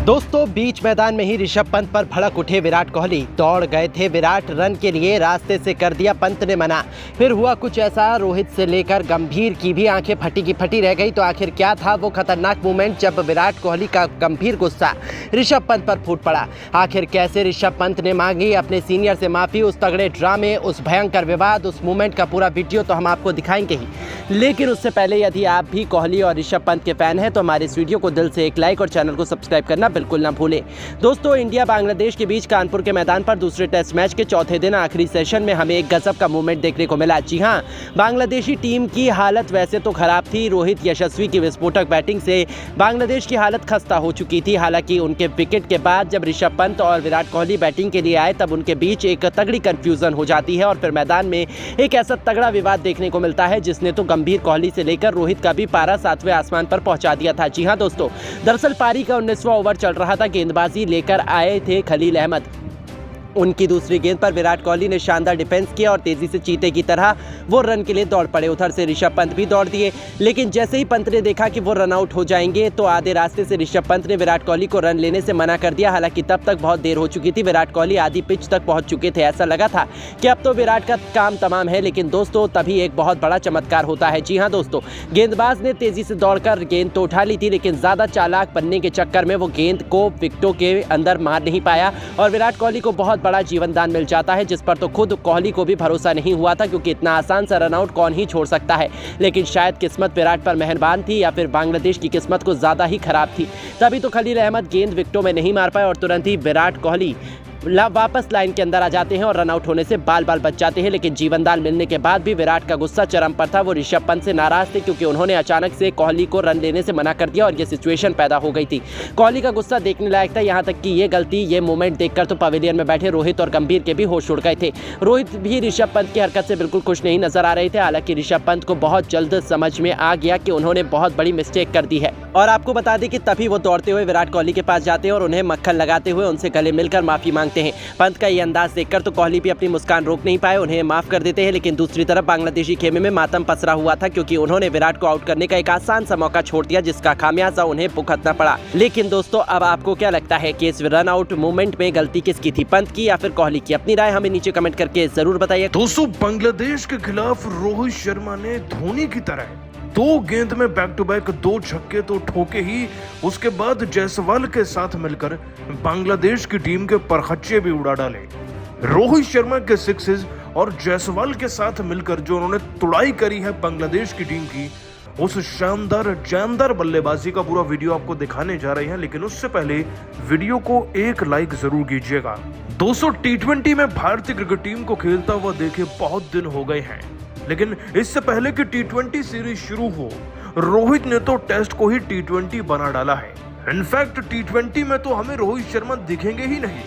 दोस्तों बीच मैदान में ही ऋषभ पंत पर भड़क उठे विराट कोहली। दौड़ गए थे विराट रन के लिए, रास्ते से कर दिया पंत ने मना। फिर हुआ कुछ ऐसा, रोहित से लेकर गंभीर की भी आंखें फटी की फटी रह गई। तो आखिर क्या था वो खतरनाक मूवमेंट जब विराट कोहली का गंभीर गुस्सा ऋषभ पंत पर फूट पड़ा। आखिर कैसे ऋषभ पंत ने मांगी अपने सीनियर से माफी, उस तगड़े ड्रामे, उस भयंकर विवाद, उस मूवमेंट का पूरा वीडियो तो हम आपको दिखाएंगे ही। लेकिन उससे पहले यदि आप भी कोहली और ऋषभ पंत के फैन हैं तो हमारे इस वीडियो को दिल से एक लाइक और चैनल को सब्सक्राइब करना बिल्कुल ना भूलें। दोस्तों इंडिया बांग्लादेश के बीच कानपुर के मैदान पर दूसरे टेस्ट मैच के चौथे दिन आखिरी सेशन में हमें एक गजब का मूवमेंट देखने को मिला। जी हां, बांग्लादेशी टीम की हालत वैसे तो खराब थी। रोहित यशस्वी की विस्फोटक बैटिंग से बांग्लादेश की हालत खस्ता हो चुकी थी। हालांकि उनके विकेट के बाद जब ऋषभ पंत और विराट कोहली बैटिंग के लिए आए तब उनके बीच एक तगड़ी कंफ्यूजन हो जाती है और फिर मैदान में एक ऐसा तगड़ा विवाद देखने को मिलता है जिसने तो गंभीर कोहली से लेकर रोहित का भी पारा 7वें आसमान पर पहुंचा दिया था। जी हां दोस्तों, दरअसल पारी का 19वां ओवर चल रहा था। गेंदबाजी लेकर आए थे खलील अहमद। उनकी दूसरी गेंद पर विराट कोहली ने शानदार डिफेंस किया और तेजी से चीते की तरह वो रन के लिए दौड़ पड़े। उधर से ऋषभ पंत भी दौड़ दिए, लेकिन जैसे ही पंत ने देखा कि वो रन आउट हो जाएंगे तो आधे रास्ते से ऋषभ पंत ने विराट कोहली को रन लेने से मना कर दिया। हालांकि तब तक बहुत देर हो चुकी थी, विराट कोहली आधी पिच तक पहुंच चुके थे। ऐसा लगा था कि अब तो विराट का काम तमाम है, लेकिन दोस्तों तभी एक बहुत बड़ा चमत्कार होता है। जी हाँ दोस्तों, गेंदबाज ने तेजी से दौड़कर गेंद तो उठा ली थी, लेकिन ज्यादा चालाक बनने के चक्कर में वो गेंद को विकेटों के अंदर मार नहीं पाया और विराट कोहली को बहुत बड़ा जीवन दान मिल जाता है, जिस पर तो खुद कोहली को भी भरोसा नहीं हुआ था, क्योंकि इतना आसान सा रन आउट कौन ही छोड़ सकता है। लेकिन शायद किस्मत विराट पर मेहरबान थी या फिर बांग्लादेश की किस्मत को ज्यादा ही खराब थी। तभी तो खलील अहमद गेंद विकेटों में नहीं मार पाए और तुरंत ही विराट कोहली वापस लाइन के अंदर आ जाते हैं और रन आउट होने से बाल बाल बच जाते हैं। लेकिन जीवनदान मिलने के बाद भी विराट का गुस्सा चरम पर था। वो ऋषभ पंत से नाराज थे क्योंकि उन्होंने अचानक से कोहली को रन लेने से मना कर दिया और ये सिचुएशन पैदा हो गई थी। कोहली का गुस्सा देखने लायक था, यहाँ तक कि ये गलती, ये मोमेंट देखकर तो पवेलियन में बैठे रोहित और गंभीर के भी होश उड़ गए थे। रोहित भी ऋषभ पंत की हरकत से बिल्कुल खुश नहीं नजर आ रहे थे। हालांकि ऋषभ पंत को बहुत जल्द समझ में आ गया कि उन्होंने बहुत बड़ी मिस्टेक कर दी है और आपको बता दें कि तभी वो दौड़ते हुए विराट कोहली के पास जाते हैं और उन्हें मक्खन लगाते हुए उनसे गले मिलकर माफी मांगते हैं। पंत का ये अंदाज देखकर तो कोहली भी अपनी मुस्कान रोक नहीं पाए, उन्हें माफ कर देते हैं। लेकिन दूसरी तरफ बांग्लादेशी खेमे में मातम पसरा हुआ था क्योंकि उन्होंने विराट को आउट करने का एक आसान सा मौका छोड़ दिया, जिसका खामियाजा उन्हें भुगतना पड़ा। लेकिन दोस्तों अब आपको क्या लगता है कि इस रन आउट मूवमेंट में गलती किसकी थी, पंत की या फिर कोहली की? अपनी राय हमें नीचे कमेंट करके जरूर बताइए। दोस्तों बांग्लादेश के खिलाफ रोहित शर्मा ने धोनी की तरह 2 गेंद में बैक टू बैक 2 छक्के तो ठोके ही, उसके बाद जायसवाल के साथ मिलकर बांग्लादेश की टीम के परखच्चे भी उड़ा डाले। रोहित शर्मा के सिक्सेस और जायसवाल के साथ मिलकर जो उन्होंने तुड़ाई करी है बांग्लादेश की टीम की, उस शानदार बल्लेबाजी का पूरा वीडियो आपको दिखाने जा रहे हैं। लेकिन उससे पहले वीडियो को एक लाइक जरूर कीजिएगा। दोस्तों T20 में भारतीय क्रिकेट टीम को खेलता हुआ देखे बहुत दिन हो गए हैं, लेकिन इससे पहले कि T20 सीरीज शुरू हो, रोहित ने तो टेस्ट को ही T20 बना डाला है। इनफैक्ट T20 में तो हमें रोहित शर्मा दिखेंगे ही नहीं।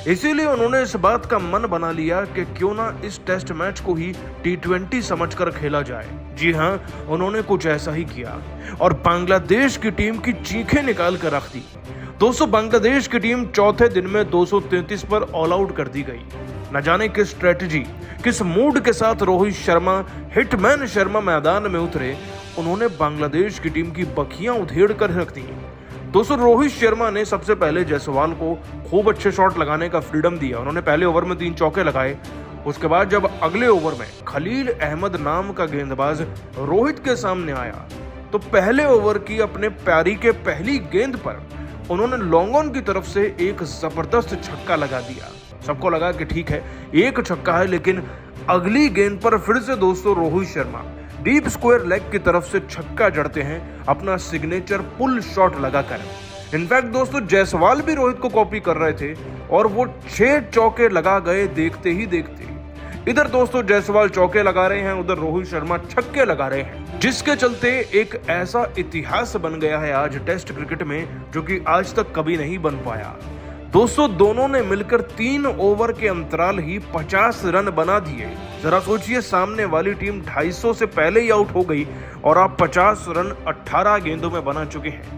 इसीलिए उन्होंने इस बात का मन बना लिया कि क्यों ना इस टेस्ट मैच को ही T20 समझकर खेला जाए। जी हां, उन्होंने कुछ ऐसा ही किया और बांग्लादेश की टीम की चीखें निकाल कर रख दी। दोस्तों बांग्लादेश की टीम चौथे दिन में 233 पर ऑल आउट कर दी गई। न जाने किस स्ट्रेटजी, किस मूड के साथ रोहित शर्मा, हिटमैन शर्मा मैदान में उतरे, उन्होंने बांग्लादेश की टीम की बखियां उधेड़ कर रख दी। दोस्तों रोहित शर्मा ने सबसे पहले जायसवाल को खूब अच्छे शॉट लगाने का फ्रीडम दिया। उन्होंने पहले ओवर में 3 चौके लगाए। उसके बाद जब अगले ओवर में खलील अहमद नाम का गेंदबाज रोहित के सामने आया तो पहले ओवर की अपने पारी के पहली गेंद पर उन्होंने लॉन्ग ऑन की तरफ से एक जबरदस्त छक्का लगा दिया। सबको लगा कि ठीक है, एक छक्का है, लेकिन अगली गेंद पर फिर से दोस्तों Rohit Sharma deep square leg की तरफ से छक्का जड़ते हैं अपना सिग्नेचर पुल शॉट लगाकर। इनफैक्ट दोस्तों जायसवाल भी रोहित को कॉपी कर रहे थे और वो 6 चौके लगा गए देखते ही देखते। इधर दोस्तों जायसवाल चौके लगा रहे हैं, उधर रोहित शर्मा छक्के लगा रहे हैं, जिसके चलते एक ऐसा इतिहास बन गया है आज टेस्ट क्रिकेट में जो कि आज तक कभी नहीं बन पाया। दोस्तों दोनों ने मिलकर 3 ओवर के अंतराल ही 50 रन बना दिए। जरा सोचिए, सामने वाली टीम 250 से पहले ही आउट हो गई और आप 50 रन 18 गेंदों में बना चुके हैं।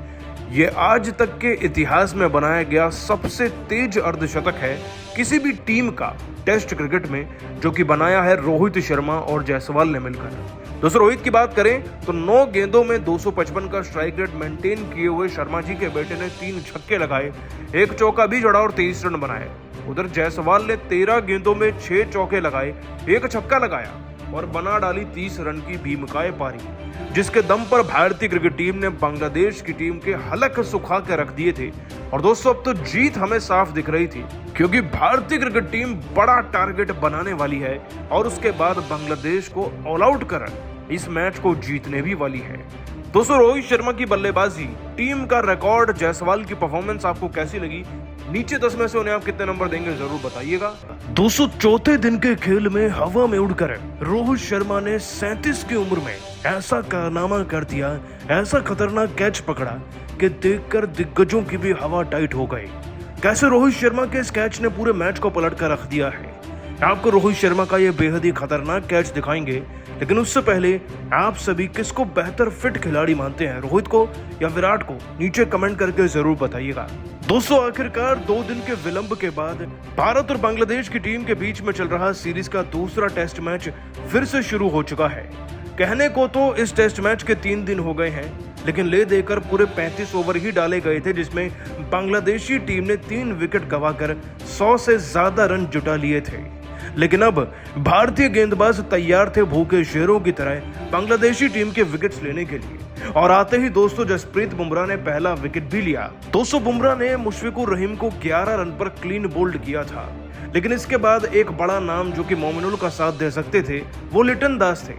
ये आज तक के इतिहास में बनाया गया सबसे तेज अर्धशतक है किसी भी टीम का टेस्ट क्रिकेट में, जो कि बनाया है रोहित शर्मा और जायसवाल ने मिलकर। दोस्तों रोहित की बात करें तो 9 गेंदों में 255 का स्ट्राइक रेट मेंटेन किए हुए शर्मा जी के बेटे ने 3 छक्के लगाए, 1 चौका भी जड़ा और 23 रन बनाए। उधर जायसवाल ने 13 गेंदों में 6 चौके लगाए, 1 छक्का लगाया और बना डाली 30 रन की भीमकाय पारी, जिसके दम पर भारतीय क्रिकेट टीम ने बांग्लादेश की टीम के हलक सुखा के रख दिए थे। और दोस्तों अब तो जीत हमें साफ दिख रही थी, क्योंकि भारतीय क्रिकेट टीम बड़ा टारगेट बनाने वाली है और उसके बाद बांग्लादेश को ऑल आउट कर इस मैच को जीतने भी वाली है। दोस्तों रोहित शर्मा की बल्लेबाजी, टीम का रिकॉर्ड, जायसवाल की परफॉर्मेंस आपको कैसी लगी? नीचे 10 में से उन्हें आप कितने नंबर देंगे जरूर बताइएगा। 204 दिन के खेल में हवा में उड़कर रोहित शर्मा ने 37 की उम्र में ऐसा कारनामा कर दिया, ऐसा खतरनाक कैच पकड़ा कि देखकर दिग्गजों की भी हवा टाइट हो गई। कैसे रोहित शर्मा के इस कैच ने पूरे मैच को पलट कर रख दिया है। आपको रोहित शर्मा का यह बेहद ही खतरनाक कैच दिखाएंगे, लेकिन उससे पहले आप सभी किसको बेहतर फिट खिलाड़ी मानते हैं, रोहित को या विराट को? नीचे कमेंट करके जरूर बताइएगा। दोस्तों आखिरकार 2 दिन के विलंब के बाद भारत और बांग्लादेश की टीम के बीच में चल रहा सीरीज का दूसरा टेस्ट मैच फिर से शुरू हो चुका है। कहने को तो इस टेस्ट मैच के 3 दिन हो गए हैं, लेकिन ले देकर पूरे 35 ओवर ही डाले गए थे, जिसमें बांग्लादेशी टीम ने 3 विकेट गंवाकर 100 से ज्यादा रन जुटा लिए थे। लेकिन अब भारतीय गेंदबाज तैयार थे भूखे शेरों की तरह बांग्लादेशी टीम के विकेट्स लेने के लिए, और आते ही दोस्तों जसप्रीत बुमराह ने पहला विकेट भी लिया। दोस्तों बुमराह ने मुशफिकुर रहीम को 11 रन पर क्लीन बोल्ड किया था, लेकिन इसके बाद एक बड़ा नाम जो कि मोमिनुल का साथ दे सकते थे वो लिटन दास थे।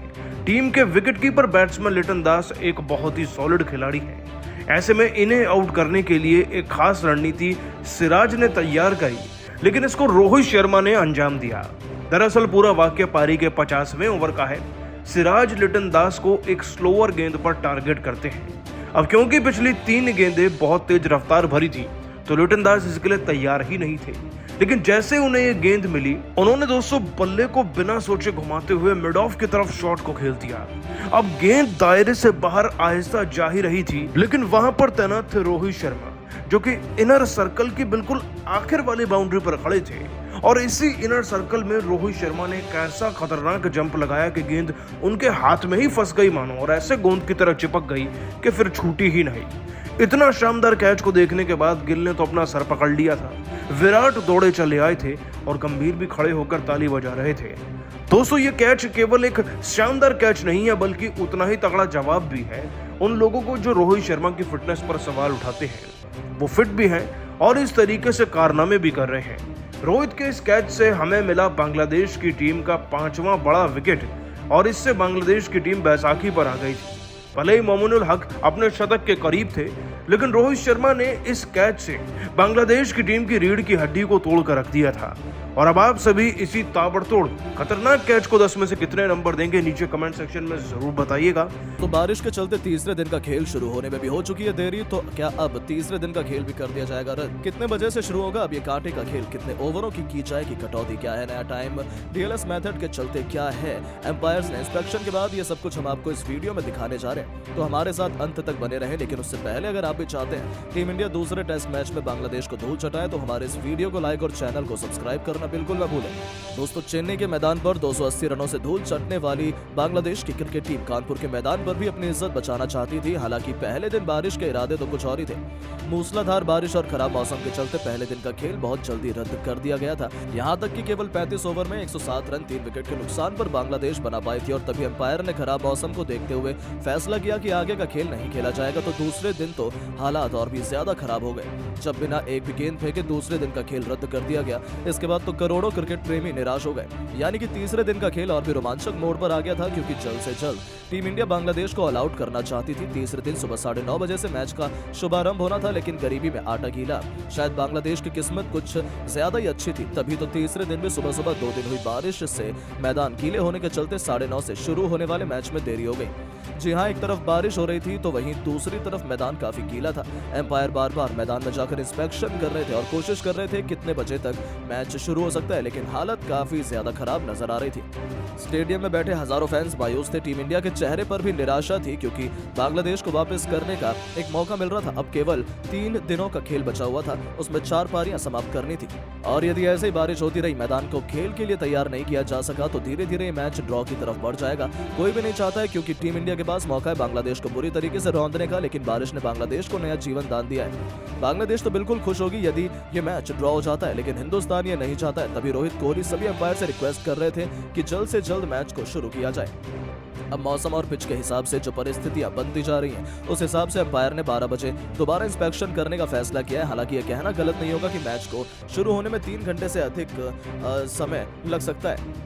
टीम के विकेटकीपर बैट्समैन लिटन दास एक बहुत ही सॉलिड खिलाड़ी है। ऐसे में इन्हें आउट करने के लिए एक खास रणनीति सिराज ने तैयार करी, लेकिन इसको रोहित शर्मा ने अंजाम दिया। दरअसल पूरा वाक्य पारी के 50वें ओवर का है। सिराज लिटन दास को एक स्लोअर गेंद पर टारगेट करते हैं। अब क्योंकि पिछली 3 गेंदें बहुत तेज रफ्तार भरी थी, तो लिटन दास इसके लिए तैयार ही नहीं थे। लेकिन जैसे उन्हें ये गेंद मिली, उन्होंने दोस्तों बल्ले को बिना सोचे घुमाते हुए मिड ऑफ की तरफ शॉट को खेल दिया। अब गेंद दायरे से बाहर आहिस्ता जा ही रही थी, लेकिन वहां पर तैनात थे रोहित शर्मा, जो कि इनर सर्कल की बिल्कुल आखिर वाली बाउंड्री पर खड़े थे। और इसी इनर सर्कल में रोहित शर्मा ने एक ऐसा खतरनाक जंप लगाया कि गेंद उनके हाथ में ही फंस गई मानो, और ऐसे गेंद की तरह चिपक गई कि फिर छूटी ही नहीं। इतना शानदार कैच को देखने के बाद गिल ने तो अपना सर पकड़ लिया था। विराट दौड़े चले आए थे और गंभीर भी खड़े होकर ताली बजा रहे थे। दोस्तों ये कैच केवल एक शानदार कैच नहीं है, बल्कि उतना ही तगड़ा जवाब भी है उन लोगों को जो रोहित शर्मा की फिटनेस पर सवाल उठाते हैं। वो फिट भी हैं और इस तरीके से कारनामे भी कर रहे हैं। रोहित के इस कैच से हमें मिला बांग्लादेश की टीम का 5वां बड़ा विकेट, और इससे बांग्लादेश की टीम बैसाखी पर आ गई थी। भले ही मोमिनुल हक अपने शतक के करीब थे, लेकिन रोहित शर्मा ने इस कैच से बांग्लादेश की टीम की रीढ़ की हड्डी को तोड़ कर रख दिया था। और अब आप सभी इसी ताबड़तोड़ खतरनाक कैच को 10 में से कितने नंबर देंगे, नीचे कमेंट सेक्शन में जरूर बताइएगा। तो बारिश के चलते तीसरे दिन का खेल शुरू होने में भी हो चुकी है देरी, तो क्या अब तीसरे दिन का खेल भी कर दिया जाएगा रद्द? कितने बजे से शुरू होगा अब ये कांटे का खेल? कितने ओवरों की जाएगी कटौती? क्या है नया टाइम? डीएलएस मेथड के चलते क्या है एम्पायर्स ने इंस्पेक्शन के बाद? ये सब कुछ हम आपको इस वीडियो में दिखाने जा रहे हैं, तो हमारे साथ अंत तक बने रहे। लेकिन उससे पहले अगर आप भी चाहते हैं टीम इंडिया दूसरे टेस्ट मैच में बांग्लादेश को धूल चटाए, तो हमारे इस वीडियो को लाइक और चैनल को सब्सक्राइब करना बिल्कुल न भूलें। दोस्तों चेन्नई के मैदान पर 280 रनों से धूल चटने वाली बांग्लादेश की क्रिकेट टीम कानपुर के मैदान पर भी अपनी इज्जत बचाना चाहती थी। हालांकि पहले दिन बारिश के इरादे तो कुछ और ही थे। मूसलाधार बारिश और खराब मौसम के चलते पहले दिन का खेल बहुत जल्दी रद्द कर दिया गया था। यहां तक कि केवल 35 ओवर में 107 रन 3 विकेट के नुकसान पर बांग्लादेश बना पाई थी, और तभी अंपायर ने खराब मौसम को देखते हुए फैसला किया कि आगे का खेल नहीं खेला जाएगा। तो दूसरे दिन तो हालात और भी ज्यादा खराब हो गए, जब बिना एक भी गेंद फेंके दूसरे दिन का खेल रद्द कर दिया गया। इसके बाद तो करोड़ों क्रिकेट प्रेमी निराश हो गए। यानी कि तीसरे दिन का खेल और भी रोमांचक मोड़ पर आ गया था, क्योंकि जल्द से जल्द टीम इंडिया बांग्लादेश को ऑल आउट करना चाहती थी। तीसरे दिन सुबह 9:30 बजे से मैच का शुभारंभ होना था, लेकिन गरीबी में आटा गीला। शायद बांग्लादेश की किस्मत कुछ ज्यादा ही अच्छी थी, तभी तो तीसरे दिन भी सुबह 2 दिन हुई बारिश से मैदान गीले होने के चलते 9:30 से शुरू होने वाले मैच में देरी हो गई। जी हाँ, एक तरफ बारिश हो रही थी तो वहीं दूसरी तरफ मैदान काफी गीला था। एम्पायर बार बार मैदान में जाकर इंस्पेक्शन कर रहे थे और कोशिश कर रहे थे कितने बजे तक मैच शुरू हो सकता है, लेकिन हालत काफी ज्यादा खराब नजर आ रही थी। स्टेडियम में बैठे हजारों फैंस मायूस थे। टीम इंडिया के चेहरे पर भी निराशा थी क्योंकि बांग्लादेश को वापस करने का एक मौका मिल रहा था। अब केवल 3 दिनों का खेल बचा हुआ था, उसमें 4 पारियां समाप्त करनी थी और यदि ऐसे ही बारिश होती रही, मैदान को खेल के लिए तैयार नहीं किया जा सका तो धीरे धीरे मैच ड्रॉ की तरफ बढ़ जाएगा। कोई भी नहीं चाहता है क्योंकि टीम इंडिया के पास मौका है बांग्लादेश को बुरी तरीके से रौंदने का, लेकिन बारिश ने बांग्लादेश को नया जीवन दान दिया है। बांग्लादेश तो बिल्कुल खुश होगी यदि ये मैच ड्रॉ हो जाता है, लेकिन हिंदुस्तान ये नहीं चाहता है। तभी रोहित कोहली सभी अंपायर से रिक्वेस्ट कर रहे थे कि जल्द से जल्द मैच को शुरू किया जाए। अब मौसम और पिच के हिसाब से जो परिस्थितियां बनती जा रही हैं, उस हिसाब से अंपायर ने 12 बजे दोबारा इंस्पेक्शन करने का फैसला किया है। हालांकि यह कहना गलत नहीं होगा कि मैच को शुरू होने में 3 घंटे से अधिक समय लग सकता है।